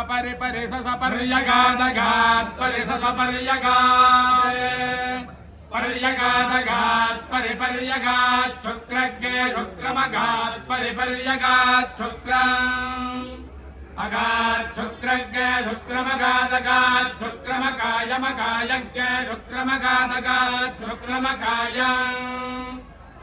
परि परि स पर्यगादगात् परि स पर्यगात् पर्यगादगात् परि पर्यगात् शुक्रज्ञे शुक्रमगात् परि पर्यगात् शुक्रम् अगात् शुक्रज्ञे शुक्रमगादगात् शुक्रमकायमकायज्ञे शुक्रमगादगात् शुक्रमकाय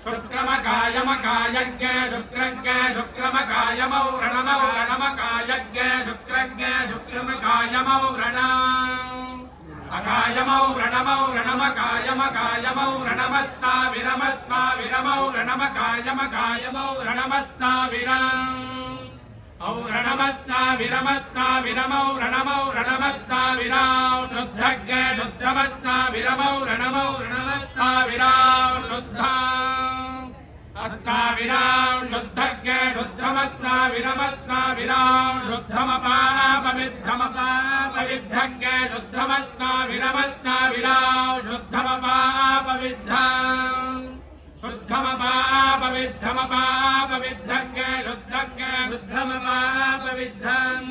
शुक्रमकायमकायज्ञे शुक्रज्ञे शुक्रमकायमौ रणमकायज्ञे शुक्रज्ञे शुक्रमकायमौ अकायमौ रणमकायमकायमौ रणमस्ताविरमौ रणमकायमकायमौ रणमस्ताविरम् औ रणमस्ताविरमौ रणमस्ताविराव शुद्धज्ञे शुद्धमस्ताविरमौ रणमस्ताविराव शुद्धा अस्ताविराव शुद्धज्ञे शुद्धमस्ताविरमस्ताविराव शुद्धमपापविद्धज्ञे शुद्धमस्ताविरमस्ताविराव शुद्धमपापविद्धम् शुद्धमपापविद्धज्ञे शुद्धज्ञे शुद्धमपापविद्धम्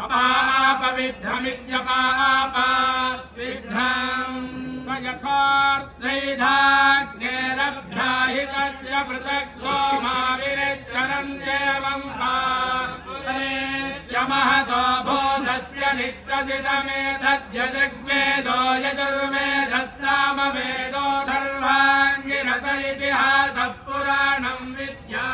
अपापविद्धमित्यपापविद्धम् स यथार्थैधाग्नेरभ्याहितस्य पृथग्गो माविनिश्चरन्त्येवम् पापस्य महतो बोधस्य निष्कसितमेतद्यजग्वेदो यजुर्वेदः सामवेदो सर्वाङ्गिरस इतिहासः पुराणम् विद्या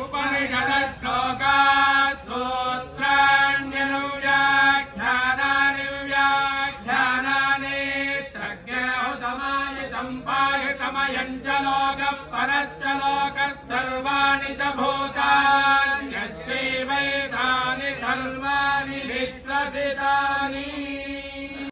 उपनिषदः श्लोकात् सूत्राण्यनुव्याख्यानानि प्रज्ञाहुतमायितम् पायितमयम् च लोकः परश्च लोकः सर्वाणि च भूतान्यस्यैवैतानि सर्वाणि विश्वसिता